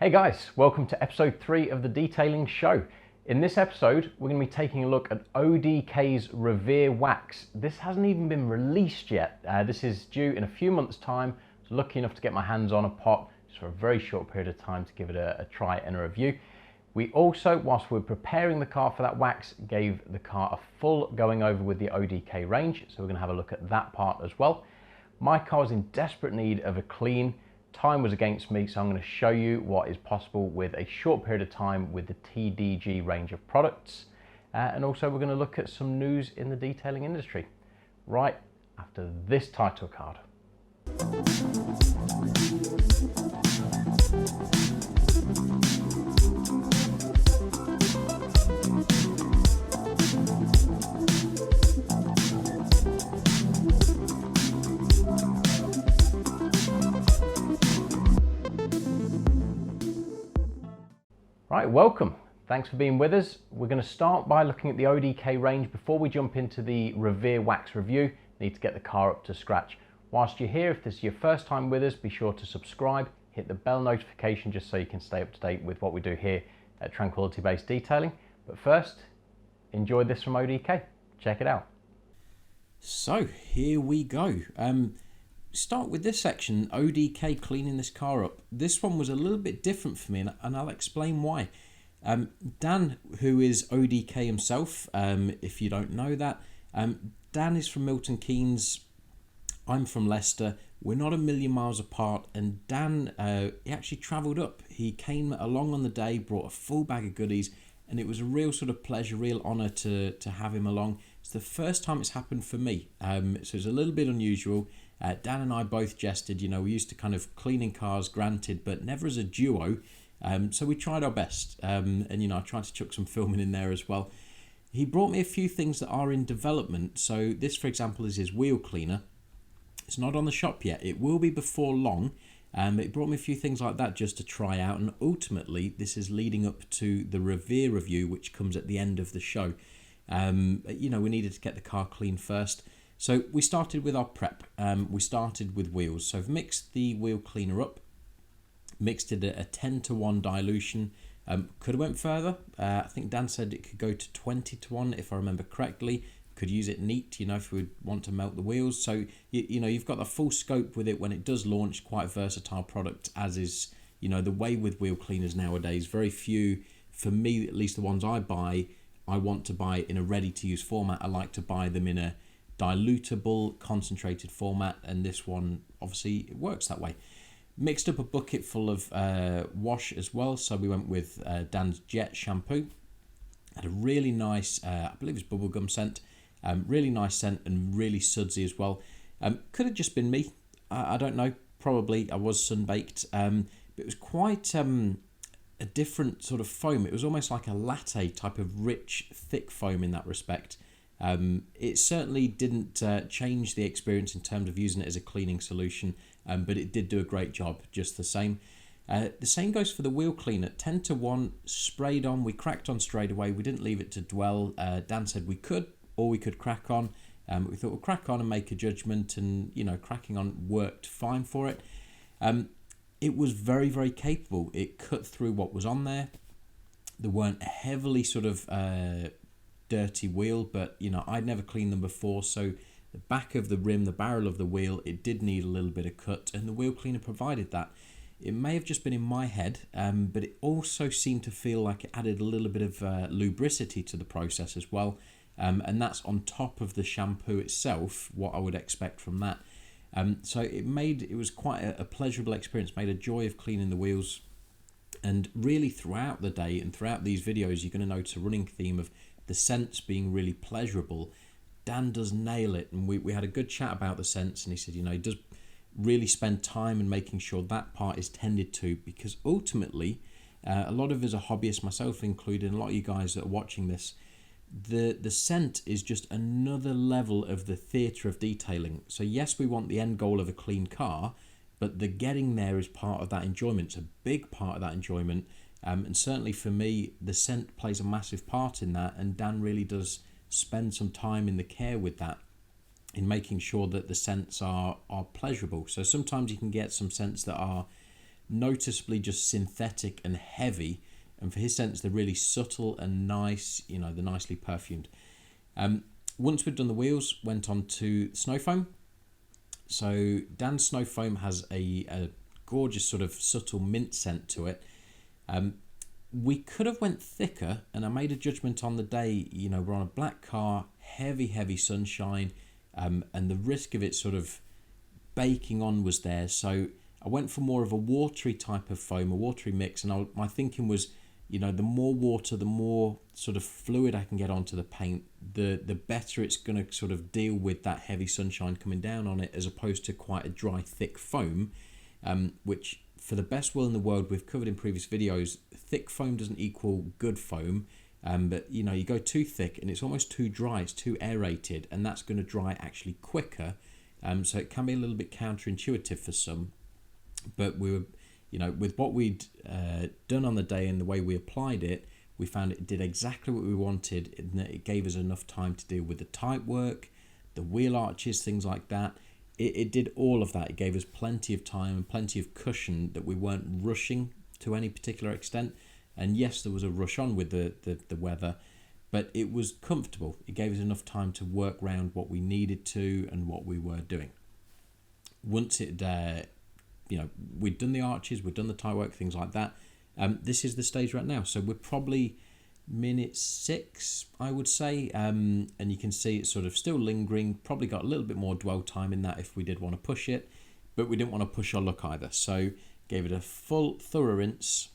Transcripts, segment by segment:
Hey guys, welcome to episode 3 of the Detailing Show. In this episode, we're going to be taking a look at Odk's Revere Wax. This hasn't even been released yet. This is due in a few months' time. I was lucky enough to get my hands on a pot just for a very short period of time to give it a try and a review. We also, whilst we were preparing the car for that wax, gave the car a full going over with the Odk range, so we're going to have a look at that part as well. My car was in desperate need of a clean. Time was against me, so I'm going to show you what is possible with a short period of time with the TDG range of products. And also we're going to look at some news in the detailing industry right after this title card. Right, welcome. Thanks for being with us. We're going to start by looking at the Odk range. Before we jump into the Revere Wax review, need to get the car up to scratch. Whilst you're here, if this is your first time with us, be sure to subscribe, hit the bell notification just so you can stay up to date with what we do here at Tranquility Based Detailing. But first, enjoy this from Odk. Check it out. So here we go. Start with this section, Odk cleaning this car up. This one was a little bit different for me, and I'll explain why. Dan, who is Odk himself, if you don't know that, Dan is from Milton Keynes. I'm from Leicester. We're not a million miles apart, and Dan, he actually travelled up. He came along on the day, brought a full bag of goodies, and it was a real sort of pleasure, real honour to have him along. It's the first time it's happened for me, so it's a little bit unusual. Dan and I both jested, we used to kind of cleaning cars, granted, but never as a duo. So we tried our best, and I tried to chuck some filming in there as well. He brought me a few things that are in development. So this, for example, is his wheel cleaner. It's not on the shop yet. It will be before long. But he brought me a few things like that just to try out. And ultimately, this is leading up to the Revere review, which comes at the end of the show. We needed to get the car clean first. So we started with our prep. We started with wheels. So I've mixed the wheel cleaner up, mixed it at a 10-to-1 dilution. Could have went further. I think Dan said it could go to 20-to-1 if I remember correctly. Could use it neat, if we would want to melt the wheels. So, you've got the full scope with it when it does launch. Quite a versatile product, as is, the way with wheel cleaners nowadays. Very few, for me at least, the ones I buy, I want to buy in a ready-to-use format. I like to buy them in a dilutable, concentrated format, and this one obviously it works that way. Mixed up a bucket full of wash as well, so we went with Dan's Jet shampoo. Had a really nice, I believe it's bubblegum scent, really nice scent and really sudsy as well. Could have just been me, I don't know, probably I was sunbaked, but it was quite a different sort of foam. It was almost like a latte type of rich, thick foam in that respect. It certainly didn't change the experience in terms of using it as a cleaning solution, but it did do a great job just the same. The same goes for the wheel cleaner. 10-to-1, sprayed on. We cracked on straight away. We didn't leave it to dwell. Dan said we could, or we could crack on. We thought we'll crack on and make a judgment, and cracking on worked fine for it. It was very, very capable. It cut through what was on there. There weren't heavily sort of dirty wheel, but I'd never cleaned them before, so the back of the rim, the barrel of the wheel, it did need a little bit of cut, and the wheel cleaner provided that. It may have just been in my head, but it also seemed to feel like it added a little bit of lubricity to the process as well, and that's on top of the shampoo itself, what I would expect from that. So it was quite a pleasurable experience, made a joy of cleaning the wheels. And really throughout the day and throughout these videos, you're going to notice a running theme of the scents being really pleasurable. Dan does nail it, and we had a good chat about the scents, and he said, he does really spend time in making sure that part is tended to, because ultimately, a lot of us are hobbyists, myself included, and a lot of you guys that are watching this, the scent is just another level of the theatre of detailing. So yes, we want the end goal of a clean car, but the getting there is part of that enjoyment. It's a big part of that enjoyment. And certainly for me, the scent plays a massive part in that, and Dan really does spend some time in the care with that, in making sure that the scents are pleasurable. So sometimes you can get some scents that are noticeably just synthetic and heavy, and for his sense they're really subtle and nice, they're nicely perfumed. Once we'd done the wheels, went on to snow foam. So Dan's snow foam has a gorgeous sort of subtle mint scent to it. We could have went thicker, and I made a judgment on the day, we're on a black car, heavy sunshine, and the risk of it sort of baking on was there. So I went for more of a watery type of foam, a watery mix, and my thinking was, the more water, the more sort of fluid I can get onto the paint, the better it's going to sort of deal with that heavy sunshine coming down on it, as opposed to quite a dry, thick foam, which for the best will in the world, we've covered in previous videos, thick foam doesn't equal good foam, but you go too thick and it's almost too dry, it's too aerated, and that's going to dry actually quicker, so it can be a little bit counterintuitive for some. But we were, with what we'd done on the day and the way we applied it, we found it did exactly what we wanted, and that it gave us enough time to deal with the type work, the wheel arches, things like that. It did all of that. It gave us plenty of time and plenty of cushion, that we weren't rushing to any particular extent. And yes, there was a rush on with the weather, but it was comfortable. It gave us enough time to work around what we needed to and what we were doing. Once it, we'd done the arches, we'd done the tie work, things like that. This is the stage right now. So we're probably minute 6, I would say, and you can see it's sort of still lingering. Probably got a little bit more dwell time in that if we did want to push it, but we didn't want to push our luck either. So gave it a full thorough rinse.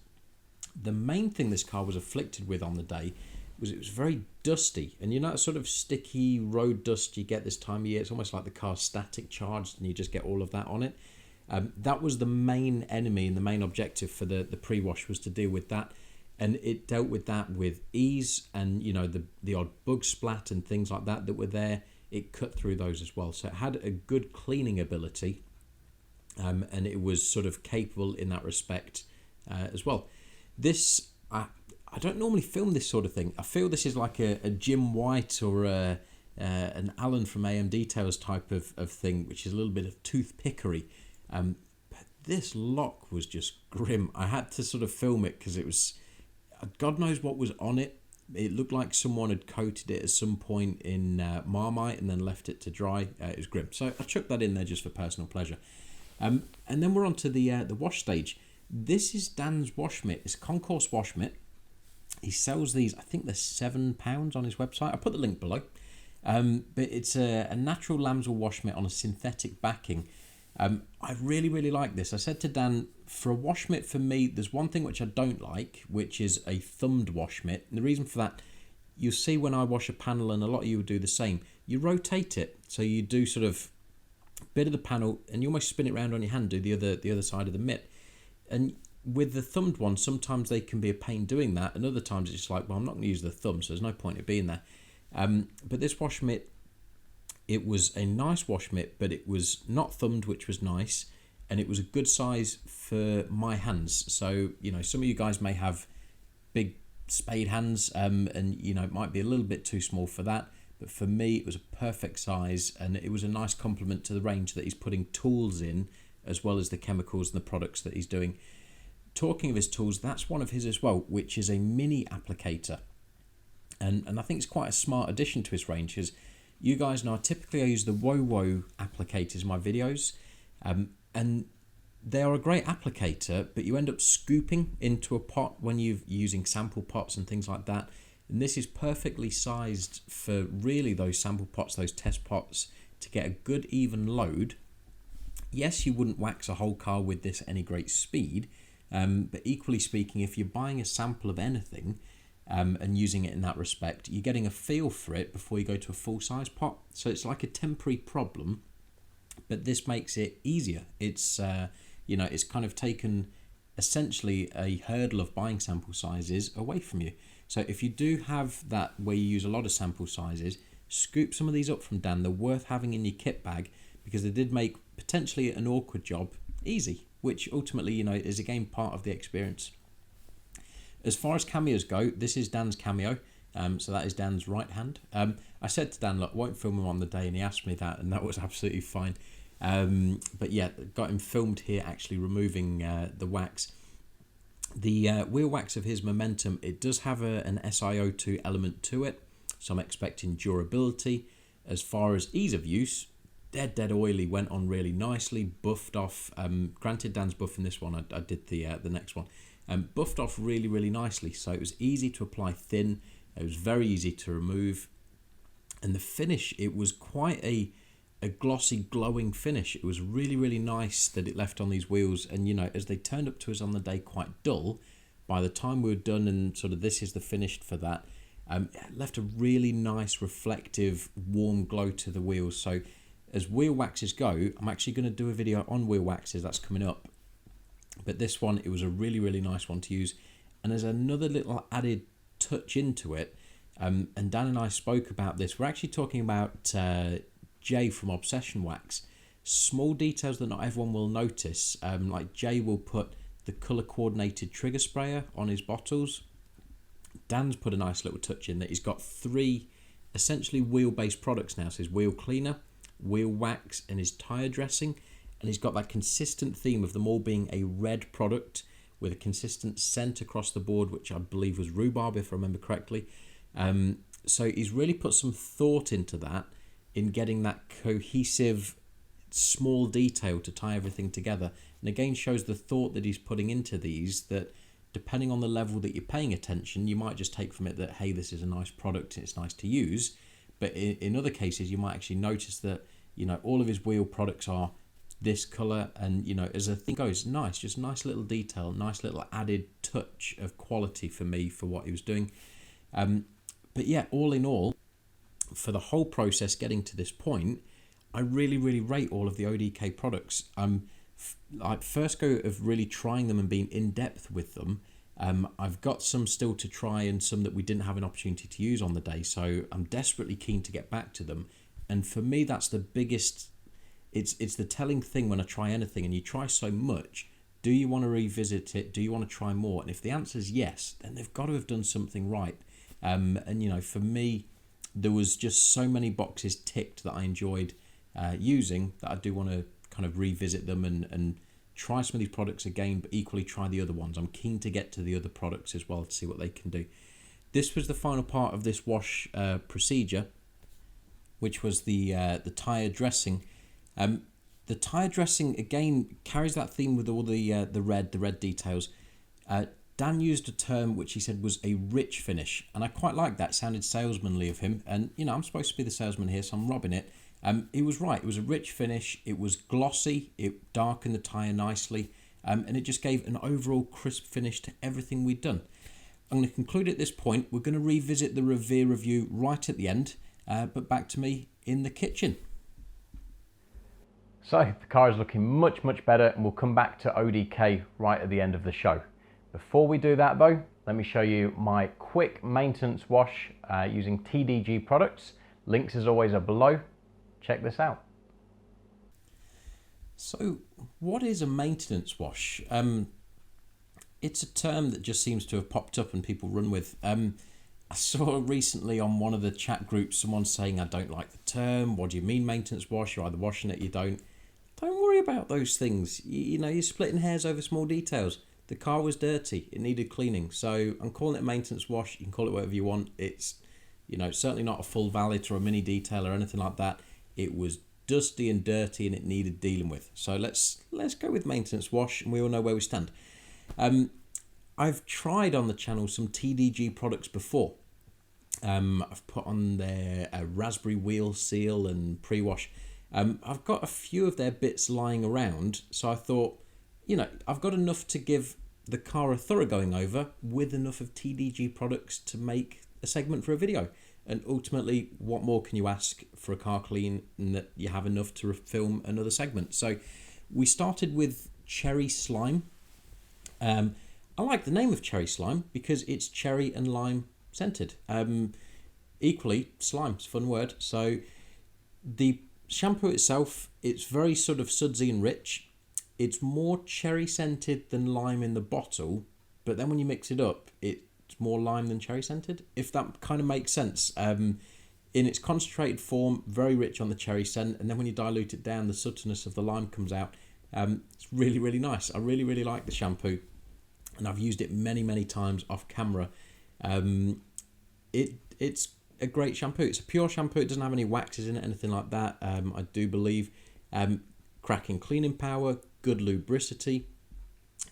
The main thing this car was afflicted with on the day was it was very dusty, and that sort of sticky road dust you get this time of year. It's almost like the car's static charged and you just get all of that on it. That was the main enemy and the main objective for the pre-wash, was to deal with that, and it dealt with that with ease. And the odd bug splat and things like that were there, it cut through those as well. So it had a good cleaning ability, and it was sort of capable in that respect as well. This, I don't normally film this sort of thing. I feel this is like a Jim White or an Alan from AM Details type of thing, which is a little bit of toothpickery. But this lock was just grim. I had to sort of film it because it was, God knows what was on it. It looked like someone had coated it at some point in Marmite and then left it to dry. It was grim. So I chucked that in there just for personal pleasure. And then we're on to the wash stage. This is Dan's wash mitt. It's a concourse wash mitt. He sells these, I think they're £7 on his website. I'll put the link below. But it's a natural lambswool wash mitt on a synthetic backing. I really like this. I said to Dan, for a wash mitt, for me, there's one thing which I don't like, which is a thumbed wash mitt. And the reason for that, you'll see when I wash a panel, and a lot of you would do the same, you rotate it. So you do sort of a bit of the panel and you almost spin it around on your hand, do the other side of the mitt. And with the thumbed one, sometimes they can be a pain doing that, and other times it's just like, well, I'm not going to use the thumb, so there's no point in being there. But this wash mitt, it was a nice wash mitt, but it was not thumbed, which was nice, and it was a good size for my hands. So, some of you guys may have big spade hands, and it might be a little bit too small for that, but for me it was a perfect size, and it was a nice complement to the range that he's putting tools in, as well as the chemicals and the products that he's doing. Talking of his tools, that's one of his as well, which is a mini applicator, and I think it's quite a smart addition to his range. Because you guys know, typically I use the WoWo applicators in my videos, and they are a great applicator, but you end up scooping into a pot when you're using sample pots and things like that. And this is perfectly sized for really those sample pots, those test pots, to get a good even load. Yes, you wouldn't wax a whole car with this at any great speed, but equally speaking, if you're buying a sample of anything and using it in that respect, you're getting a feel for it before you go to a full-size pot. So it's like a temporary problem, but this makes it easier. It's it's kind of taken essentially a hurdle of buying sample sizes away from you. So if you do have that where you use a lot of sample sizes, scoop some of these up from Dan. They're worth having in your kit bag, because they did make potentially an awkward job easy, which ultimately, is again part of the experience. As far as cameos go, this is Dan's cameo. So that is Dan's right hand. I said to Dan, look, I won't film him on the day, and he asked me that, and that was absolutely fine. But yeah, got him filmed here actually removing the wax. The wheel wax of his Momentum, it does have an SiO2 element to it, so I'm expecting durability. As far as ease of use, dead oily, went on really nicely, buffed off. Granted, Dan's buffing this one, I did the next one. Buffed off really nicely, so it was easy to apply thin, it was very easy to remove, and the finish, it was quite a glossy, glowing finish. It was really nice that it left on these wheels, and you know, as they turned up to us on the day quite dull, by the time we were done and sort of this is the finished for that, it left a really nice reflective warm glow to the wheels. So as wheel waxes go, I'm actually going to do a video on wheel waxes, that's coming up, but this one, it was a really nice one to use. And there's another little added touch into it, and Dan and I spoke about this. We're actually talking about Jay from Obsession Wax. Small details that not everyone will notice, like Jay will put the colour coordinated trigger sprayer on his bottles. Dan's put a nice little touch in that he's got 3 essentially wheel based products now. So his wheel cleaner, wheel wax, and his tyre dressing, and he's got that consistent theme of them all being a red product with a consistent scent across the board, which I believe was rhubarb if I remember correctly. So he's really put some thought into that, in getting that cohesive small detail to tie everything together, and again shows the thought that he's putting into these, that depending on the level that you're paying attention, you might just take from it that, hey, this is a nice product, it's nice to use, but in other cases you might actually notice that, you know, all of his wheel products are this colour, and you know, as the thing goes, nice, just nice little detail, nice little added touch of quality for me for what he was doing. But yeah, all in all, for the whole process getting to this point, I really rate all of the ODK products. Like first go of really trying them and being in depth with them. I've got some still to try and some that we didn't have an opportunity to use on the day, so I'm desperately keen to get back to them. And for me, that's the biggest, it's the telling thing when I try anything, and you try so much, do you want to revisit it? Do you want to try more? And if the answer is yes, then they've got to have done something right. And you know, for me, there was just so many boxes ticked that I enjoyed using, that I do want to kind of revisit them and try some of these products again, but equally try the other ones. I'm keen to get to the other products as well to see what they can do. This was the final part of this wash procedure, which was the tyre dressing. The tyre dressing again carries that theme with all the red details. Dan used a term which he said was a rich finish, and I quite like that. It sounded salesmanly of him, and you know, I'm supposed to be the salesman here, so I'm robbing it. He was right. It was a rich finish. It was glossy. It darkened the tyre nicely, and it just gave an overall crisp finish to everything we'd done. I'm going to conclude at this point. We're going to revisit the Revere review right at the end, but back to me in the kitchen. So the car is looking much better, and we'll come back to ODK right at the end of the show. Before we do that though, let me show you my quick maintenance wash using TDG products. Links as always are below. Check this out. So what is a maintenance wash? It's a term that just seems to have popped up and people run with. I saw recently on one of the chat groups someone saying, I don't like the term. What do you mean maintenance wash? You're either washing it, you don't. Don't worry about those things. You know, you're splitting hairs over small details. The car was dirty. It needed cleaning. So I'm calling it maintenance wash. You can call it whatever you want. It's, you know, certainly not a full valet or a mini detail or anything like that. It was dusty and dirty and it needed dealing with. So let's go with maintenance wash, and we all know where we stand. I've tried on the channel some TDG products before. I've put on their raspberry wheel seal and pre-wash. I've got a few of their bits lying around, so I thought, you know, I've got enough to give the car a thorough going over with enough of TDG products to make a segment for a video. And ultimately, what more can you ask for a car clean, and that you have enough to film another segment? So we started with cherry slime. I like the name of cherry slime because it's cherry and lime scented. Equally, slime's a fun word. So the shampoo itself, it's very sort of sudsy and rich. It's more cherry scented than lime in the bottle, but then when you mix it up, it's more lime than cherry scented, if that kind of makes sense. in its concentrated form, very rich on the cherry scent, and then when you dilute it down, the subtleness of the lime comes out. It's really, really nice. I really, really like the shampoo, and I've used it many, many times off camera. It's a great shampoo. It's a pure shampoo. It doesn't have any waxes in it, anything like that. I do believe cracking cleaning power, good lubricity,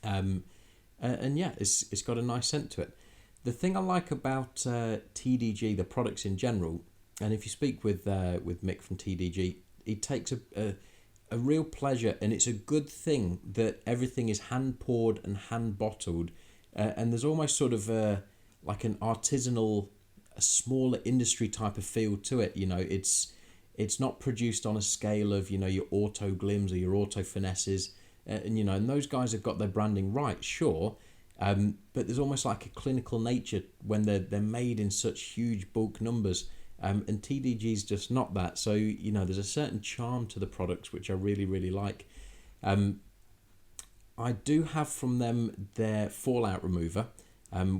and yeah, it's got a nice scent to it. The thing I like about TDG, the products in general, and if you speak with Mitt from TDG, he takes a real pleasure, and it's a good thing that everything is hand poured and hand bottled, and there's almost sort of like an artisanal, a smaller industry type of feel to it. You know, it's not produced on a scale of, you know, your Auto Glims or your Auto Finesses, and you know, and those guys have got their branding right, sure. But there's almost like a clinical nature when they're made in such huge bulk numbers, and TDG's just not that. So, you know, there's a certain charm to the products which I really, really like. I do have from them their fallout remover,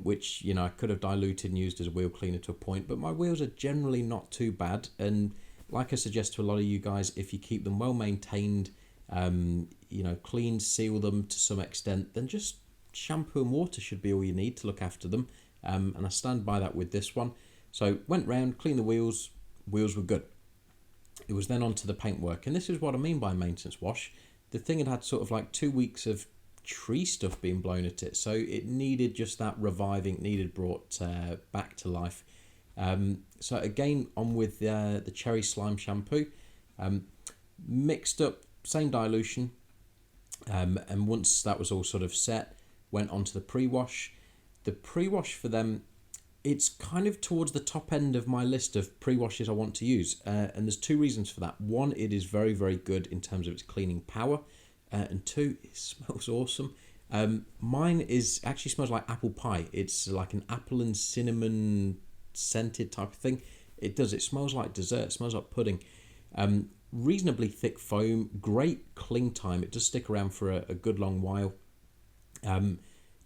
which, you know, I could have diluted and used as a wheel cleaner to a point, but my wheels are generally not too bad. And like I suggest to a lot of you guys, if you keep them well maintained, you know, clean, seal them to some extent, then just shampoo and water should be all you need to look after them. And I stand by that with this one. So went round, cleaned the wheels were good. It was then on to the paintwork, and this is what I mean by maintenance wash. The thing had sort of like 2 weeks of tree stuff being blown at it, so it needed just that reviving, needed brought back to life. So again, on with the cherry slime shampoo, mixed up, same dilution, and once that was all sort of set, went on to the pre-wash. The pre-wash for them, it's kind of towards the top end of my list of pre-washes I want to use, and there's two reasons for that. One, it is very, very good in terms of its cleaning power, and two, it smells awesome. Mine is actually smells like apple pie. It's like an apple and cinnamon scented type of thing. It does. It smells like dessert. It smells like pudding. Reasonably thick foam, great cling time. It does stick around for a good long while.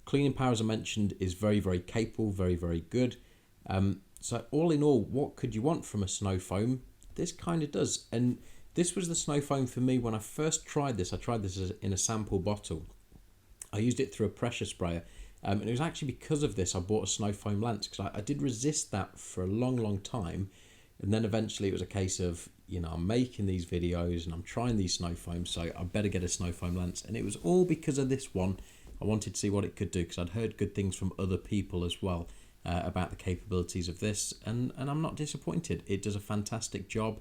Cleaning power, as I mentioned, is very, very capable, very, very good. So all in all, what could you want from a snow foam? This kind of does. And this was the snow foam for me when I first tried this. I tried this in a sample bottle. I used it through a pressure sprayer. And it was actually because of this I bought a snow foam lance, because I did resist that for a long, long time. And then eventually it was a case of, you know, I'm making these videos and I'm trying these snow foams, so I better get a snow foam lance. And it was all because of this one. I wanted to see what it could do, because I'd heard good things from other people as well about the capabilities of this, and I'm not disappointed. It does a fantastic job,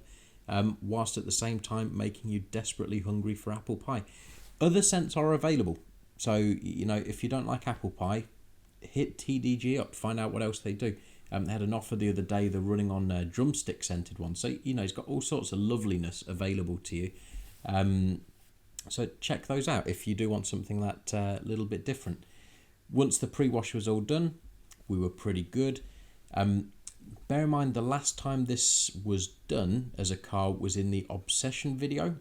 whilst at the same time making you desperately hungry for apple pie. Other scents are available, so, you know, if you don't like apple pie, hit TDG up, find out what else they do. They had an offer the other day, they're running on drumstick scented ones, so, you know, it's got all sorts of loveliness available to you. So check those out if you do want something that little bit different. Once the pre-wash was all done, we were pretty good. Bear in mind, the last time this was done as a car was in the Obsession video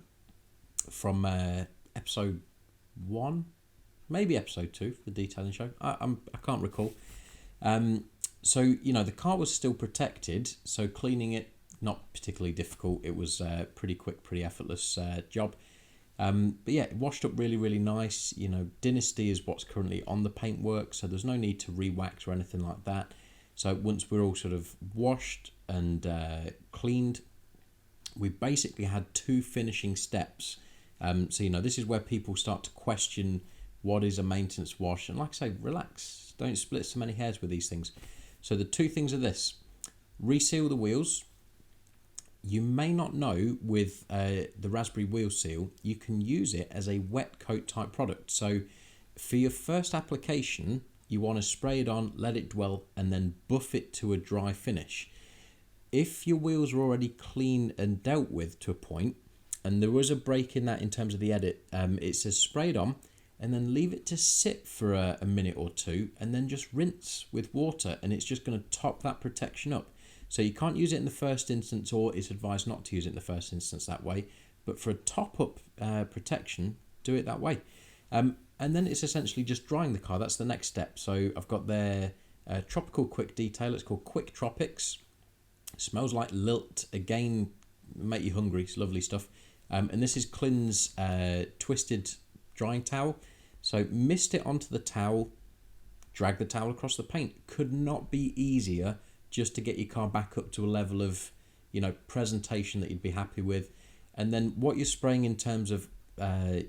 from episode 1, maybe episode 2 for the detailing show. I can't recall. So, you know, the car was still protected, so cleaning it, not particularly difficult. It was a pretty quick, pretty effortless job. But yeah, it washed up really, really nice. You know, Dynasty is what's currently on the paintwork, so there's no need to re-wax or anything like that. So once we're all sort of washed and cleaned, we basically had 2 finishing steps. So, you know, this is where people start to question what is a maintenance wash. And like I say, relax. Don't split so many hairs with these things. So the 2 things are this. Reseal the wheels. You may not know with the Raspberry Wheel Seal, you can use it as a wet coat type product. So for your first application, you want to spray it on, let it dwell, and then buff it to a dry finish. If your wheels are already clean and dealt with to a point, and there was a break in that in terms of the edit, it says spray it on, and then leave it to sit for a minute or 2, and then just rinse with water, and it's just going to top that protection up. So you can't use it in the first instance, or it's advised not to use it in the first instance that way. But for a top-up protection, do it that way. And then it's essentially just drying the car. That's the next step. So I've got their Tropical Quick Detail. It's called Quick Tropics. Smells like lilt. Again, make you hungry. It's lovely stuff. And this is Clin's twisted drying towel. So mist it onto the towel, drag the towel across the paint. Could not be easier just to get your car back up to a level of, you know, presentation that you'd be happy with. And then what you're spraying in terms of,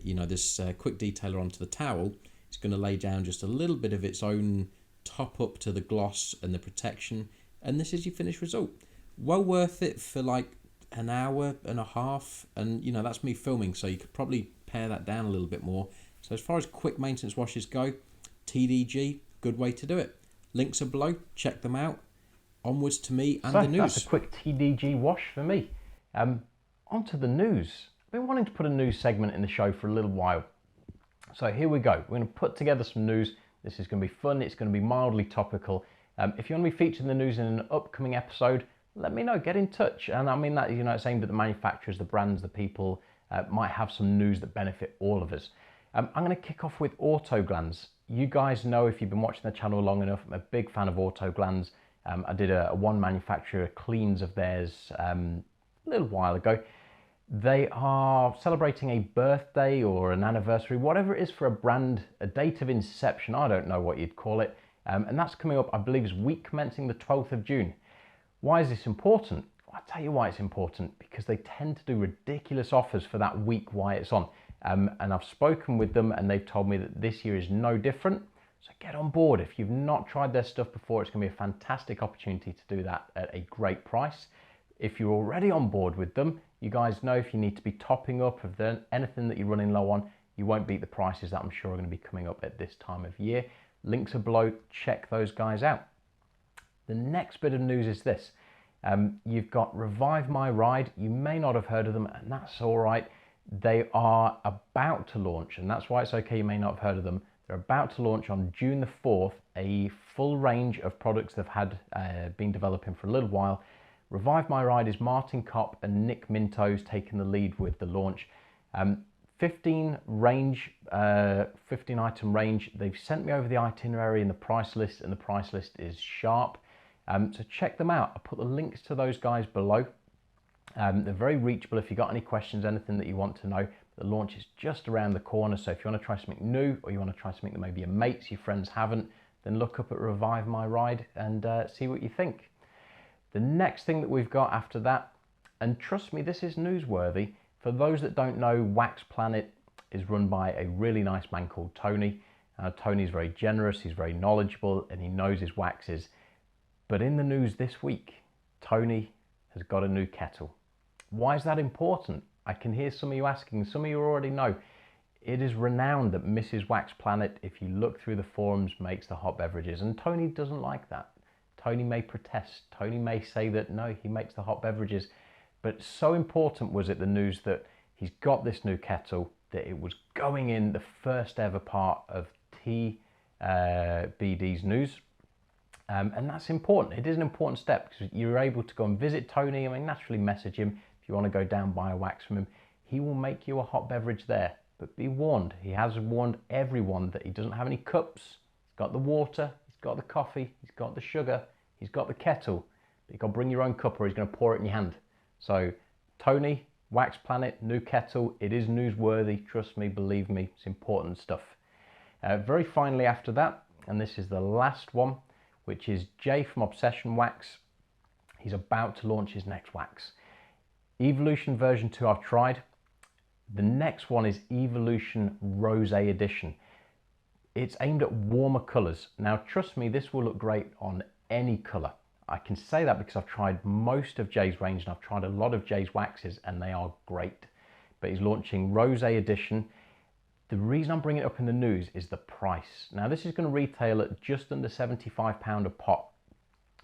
you know, this quick detailer onto the towel, it's going to lay down just a little bit of its own top up to the gloss and the protection. And this is your finished result. Well worth it for like an hour and a half. And, you know, that's me filming, so you could probably pare that down a little bit more. So as far as quick maintenance washes go, TDG, good way to do it. Links are below. Check them out. Onwards to me and the news. That's a quick TDG wash for me. Onto the news. I've been wanting to put a news segment in the show for a little while. So here we go. We're going to put together some news. This is going to be fun. It's going to be mildly topical. If you want to be featured in the news in an upcoming episode, let me know. Get in touch. And I mean that, you know, it's aimed at the manufacturers, the brands, the people. Might have some news that benefit all of us. I'm going to kick off with Autoglands. You guys know, if you've been watching the channel long enough, I'm a big fan of Autoglands. I did a one manufacturer cleans of theirs a little while ago. They are celebrating a birthday or an anniversary, whatever it is for a brand, a date of inception, I don't know what you'd call it. And that's coming up, I believe, is week commencing the 12th of June. Why is this important? I'll tell you why it's important, because they tend to do ridiculous offers for that week while it's on. And I've spoken with them and they've told me that this year is no different. So get on board. If you've not tried their stuff before, it's going to be a fantastic opportunity to do that at a great price. If you're already on board with them, you guys know if you need to be topping up, if there's anything that you're running low on, you won't beat the prices that I'm sure are going to be coming up at this time of year. Links are below. Check those guys out. The next bit of news is this. You've got Revive My Ride. You may not have heard of them, and that's all right. They are about to launch, and that's why it's okay you may not have heard of them. They're about to launch on June the 4th a full range of products they've had been developing for a little while. Revive My Ride is Martin Kopp and Nick Minto's taking the lead with the launch. 15 item range. They've sent me over the itinerary and the price list, and the price list is sharp. So check them out. I'll put the links to those guys below. They're very reachable if you've got any questions, anything that you want to know. The launch is just around the corner, so if you want to try something new, or you want to try something that maybe your mates, your friends haven't, then look up at Revive My Ride and see what you think. The next thing that we've got after that, and trust me, this is newsworthy. For those that don't know, Wax Planet is run by a really nice man called Tony. Tony's very generous, he's very knowledgeable, and he knows his waxes. But in the news this week, Tony has got a new kettle. Why is that important? I can hear some of you asking, some of you already know. It is renowned that Mrs. Wax Planet, if you look through the forums, makes the hot beverages, and Tony doesn't like that. Tony may protest, Tony may say that no, he makes the hot beverages, but so important was it, the news, that he's got this new kettle, that it was going in the first ever part of TBD's news. And that's important. It is an important step, because you're able to go and visit Tony. I mean, naturally message him if you want to go down, buy a wax from him. He will make you a hot beverage there. But be warned, he has warned everyone that he doesn't have any cups. He's got the water, he's got the coffee, he's got the sugar, he's got the kettle. But you've got to bring your own cup or he's going to pour it in your hand. So Tony, Wax Planet, new kettle. It is newsworthy. Trust me, believe me, it's important stuff. Very finally after that, and this is the last one, which is Jay from Obsession Wax. He's about to launch his next wax. Evolution version 2 I've tried. The next one is Evolution Rosé Edition. It's aimed at warmer colours. Now trust me, this will look great on any colour. I can say that because I've tried most of Jay's range and I've tried a lot of Jay's waxes and they are great. But he's launching Rosé Edition. The reason I'm bringing it up in the news is the price. Now this is going to retail at just under £75 a pot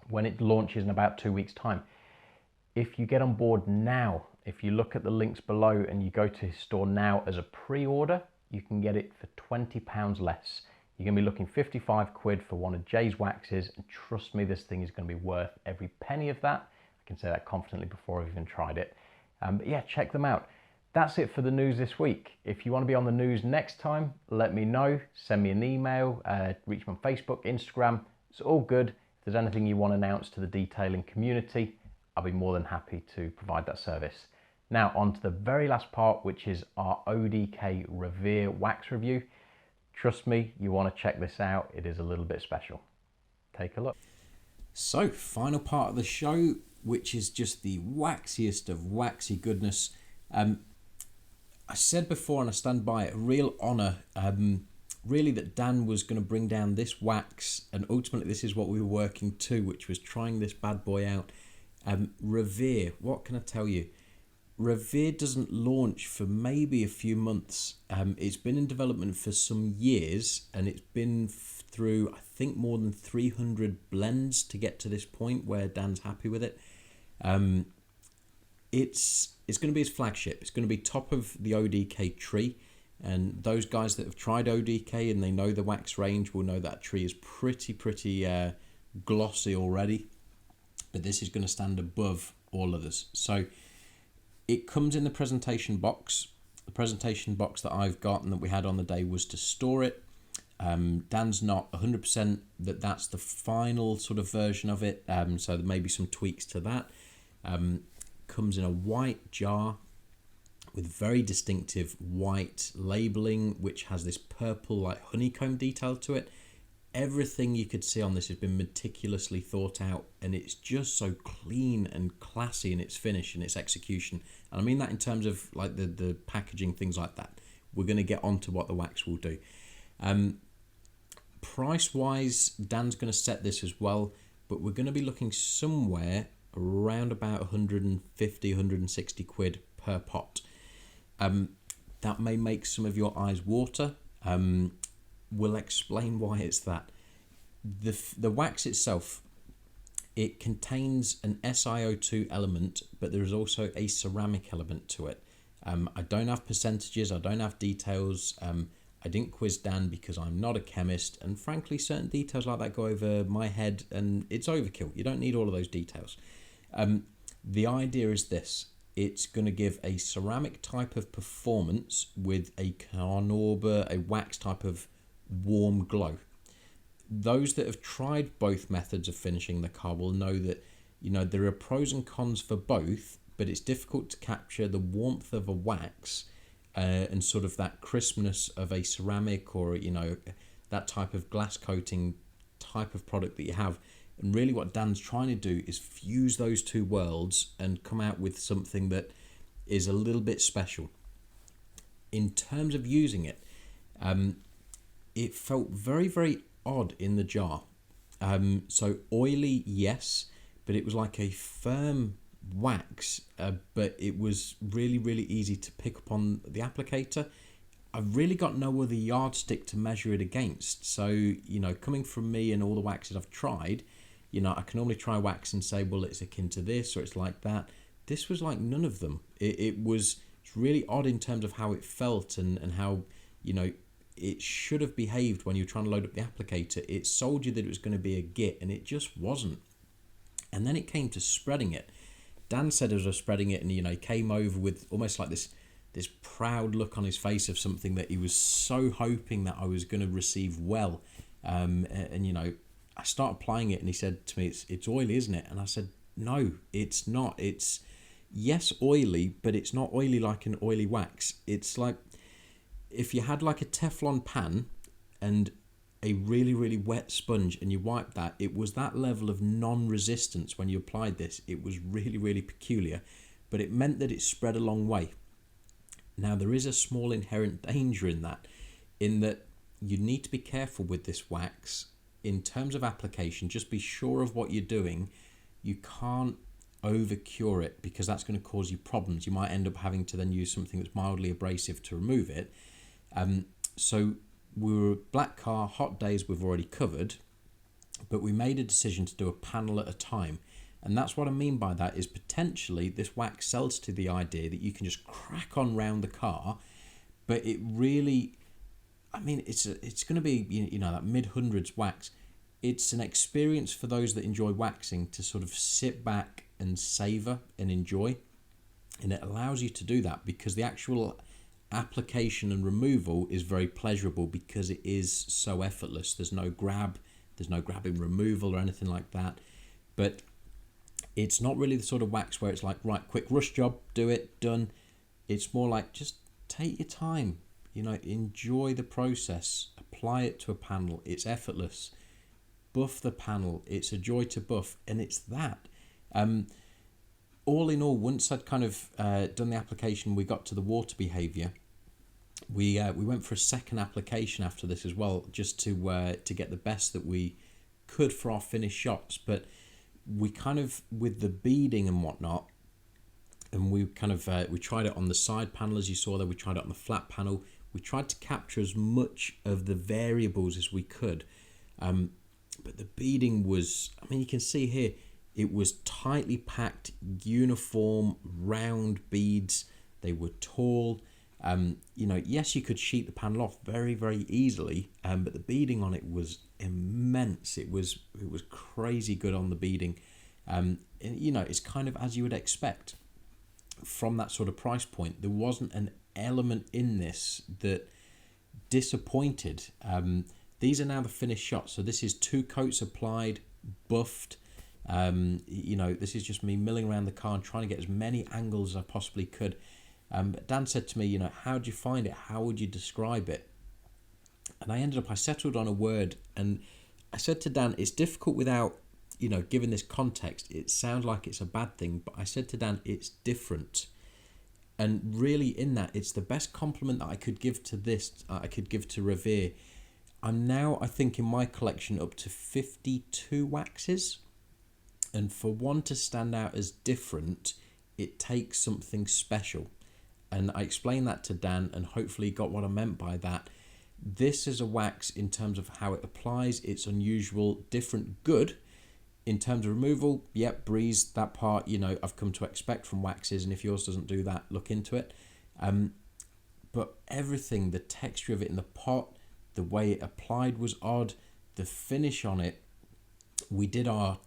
when it launches in about 2 weeks' time. If you get on board now, if you look at the links below and you go to his store now as a pre-order, you can get it for £20 less. You're going to be looking 55 quid for one of Jay's waxes, and trust me, this thing is going to be worth every penny of that. I can say that confidently before I've even tried it. But yeah, check them out. That's it for the news this week. If you want to be on the news next time, let me know. Send me an email, reach me on Facebook, Instagram. It's all good. If there's anything you want announced to the detailing community, I'll be more than happy to provide that service. Now on to the very last part, which is our Odk Revere Wax review. Trust me, you want to check this out. It is a little bit special. Take a look. So, final part of the show, which is just the waxiest of waxy goodness. I said before, and I stand by it, a real honour, really, that Dan was going to bring down this wax, and ultimately this is what we were working to, which was trying this bad boy out. Revere, what can I tell you? Revere doesn't launch for maybe a few months. It's been in development for some years, and it's been through, I think, more than 300 blends to get to this point where Dan's happy with it. It's going to be his flagship. It's going to be top of the ODK tree, and those guys that have tried ODK and they know the wax range will know that tree is pretty glossy already, but this is going to stand above all others. So it comes in the presentation box. The presentation box that I've got and that we had on the day was to store it. Dan's not 100% that that's the final sort of version of it, so there may be some tweaks to that. Comes in a white jar with very distinctive white labeling, which has this purple like honeycomb detail to it. Everything you could see on this has been meticulously thought out, and it's just so clean and classy in its finish and its execution. And I mean that in terms of like the packaging, things like that. We're going to get on to what the wax will do. Price wise, Dan's going to set this as well, but we're going to be looking somewhere around about 150, 160 quid per pot. That may make some of your eyes water. We'll explain why it's that. The wax itself, it contains an SiO2 element, but there is also a ceramic element to it. I don't have percentages, I don't have details. I didn't quiz Dan because I'm not a chemist, and frankly certain details like that go over my head and it's overkill. You don't need all of those details. The idea is this: it's going to give a ceramic type of performance with a carnauba, a wax type of warm glow. Those that have tried both methods of finishing the car will know that, you know, there are pros and cons for both, but it's difficult to capture the warmth of a wax and sort of that crispness of a ceramic, or, you know, that type of glass coating type of product that you have. And really what Dan's trying to do is fuse those two worlds and come out with something that is a little bit special. In terms of using it, it felt very odd in the jar. So oily, yes, but it was like a firm wax, but it was really easy to pick up on the applicator. I've really got no other yardstick to measure it against. So, you know, coming from me and all the waxes I've tried, you know, I can normally try wax and say, well, it's akin to this or it's like that. This was like none of them. It's really odd in terms of how it felt and how, you know, it should have behaved when you're trying to load up the applicator. It sold you that it was going to be a git, and it just wasn't. And then it came to spreading it. Dan said as I was spreading it, and, you know, he came over with almost like this proud look on his face of something that he was so hoping that I was going to receive well. And you know, I started applying it, and he said to me, it's oily, isn't it? And I said, no, it's not. It's, yes, oily, but it's not oily like an oily wax. It's like if you had like a Teflon pan and a really wet sponge and you wipe that, it was that level of non-resistance when you applied this. It was really peculiar, but it meant that it spread a long way. Now, there is a small inherent danger in that you need to be careful with this wax in terms of application. Just be sure of what you're doing. You can't over cure it, because that's going to cause you problems. You might end up having to then use something that's mildly abrasive to remove it. So we were black car, hot days we've already covered, but we made a decision to do a panel at a time. And that's what I mean by that, is potentially this wax sells to the idea that you can just crack on round the car, but it really, I mean, it's going to be, you know, that mid-hundreds wax. It's an experience for those that enjoy waxing to sort of sit back and savour and enjoy. And it allows you to do that because the actual application and removal is very pleasurable because it is so effortless. There's no grab, there's no grabbing removal or anything like that. But It's not really the sort of wax where it's like, right, quick rush job, do it, done. It's more like just take your time, enjoy the process, apply it to a panel. It's effortless. Buff the panel. It's a joy to buff, and it's that. All in all, once I'd kind of done the application, we got to the water behaviour. We went for a second application after this as well, just to get the best that we could for our finished shots. But we kind of, with the beading and whatnot, and we kind of we tried it on the side panel as you saw there. We tried it on the flat panel. We tried to capture as much of the variables as we could. But the beading was, I mean, you can see here, it was tightly packed, uniform, round beads. They were tall. Yes, you could sheet the panel off very, very easily, but the beading on it was immense. It was crazy good on the beading. It's kind of as you would expect from that sort of price point. There wasn't an element in this that disappointed. These are now the finished shots. So this is 2 coats applied, buffed. This is just me milling around the car and trying to get as many angles as I possibly could. But Dan said to me, how do you find it? How would you describe it? And I settled on a word, and I said to Dan, it's difficult without, given this context. It sounds like it's a bad thing, but I said to Dan, it's different. And really in that, it's the best compliment that I could give to this, I could give to Revere. I'm now, I think, in my collection up to 52 waxes. And for one to stand out as different, it takes something special. And I explained that to Dan, and hopefully got what I meant by that. This is a wax in terms of how it applies. It's unusual, different, good. In terms of removal, yep, breeze, that part, I've come to expect from waxes. And if yours doesn't do that, look into it. But everything, the texture of it in the pot, the way it applied was odd. The finish on it, we did our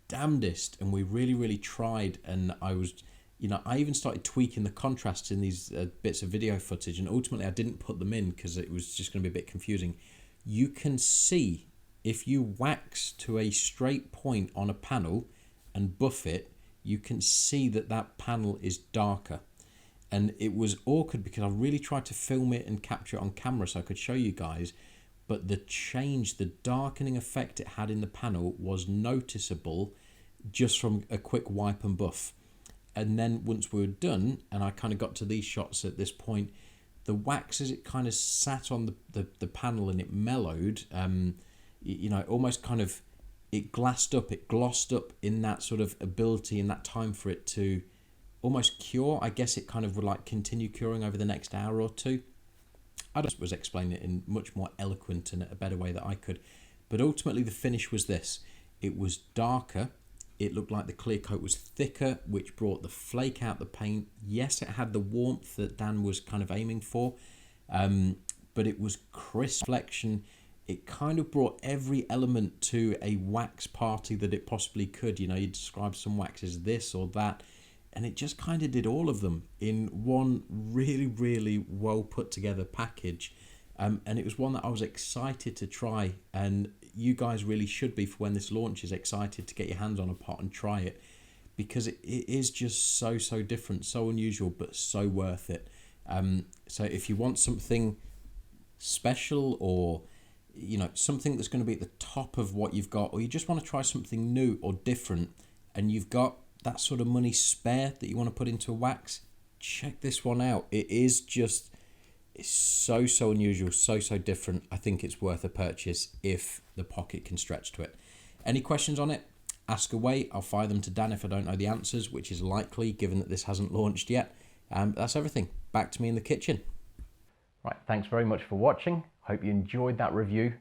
damnedest, and we really, really tried. And I was, I even started tweaking the contrasts in these bits of video footage, and ultimately I didn't put them in because it was just going to be a bit confusing. You can see, if you wax to a straight point on a panel and buff it, you can see that panel is darker. And it was awkward because I really tried to film it and capture it on camera so I could show you guys, but the change, the darkening effect it had in the panel was noticeable just from a quick wipe and buff. And then once we were done, and I kind of got to these shots at this point, the wax, as it kind of sat on the panel and it mellowed, almost kind of, it glossed up in that sort of ability, in that time for it to almost cure. I guess it kind of would like continue curing over the next hour or two. I just was explaining it in much more eloquent and a better way that I could. But ultimately the finish was this. It was darker. It looked like the clear coat was thicker, which brought the flake out the paint. Yes, it had the warmth that Dan was kind of aiming for, but it was crisp reflection. It kind of brought every element to a wax party that it possibly could. You describe some waxes this or that, and it just kind of did all of them in one really, really well put together package. And it was one that I was excited to try, and you guys really should be, for when this launches, excited to get your hands on a pot and try it, because it is just so different, so unusual, but so worth it. So if you want something special, or something that's going to be at the top of what you've got, or you just want to try something new or different, and you've got that sort of money spare that you want to put into a wax, check this one out. It's so unusual, so different. I think it's worth a purchase if the pocket can stretch to it. Any questions on it? Ask away. I'll fire them to Dan if I don't know the answers, which is likely given that this hasn't launched yet. That's everything. Back to me in the kitchen. Right, thanks very much for watching. Hope you enjoyed that review.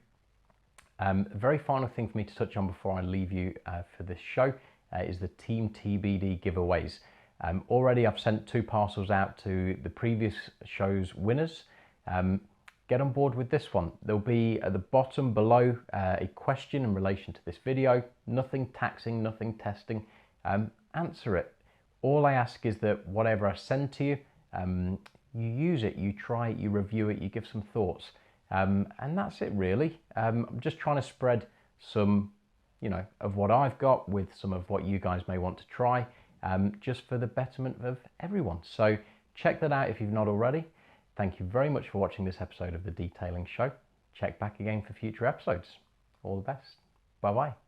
A very final thing for me to touch on before I leave you for this show is the Team TBD giveaways. Already I've sent 2 parcels out to the previous show's winners. Get on board with this one. There'll be at the bottom below a question in relation to this video. Nothing taxing, nothing testing. Answer it. All I ask is that whatever I send to you, you use it, you try it, you review it, you give some thoughts. And that's it really. I'm just trying to spread some you know, of what I've got with some of what you guys may want to try, just for the betterment of everyone. So check that out if you've not already. Thank you very much for watching this episode of The Detailing Show. Check back again for future episodes. All the best. Bye-bye.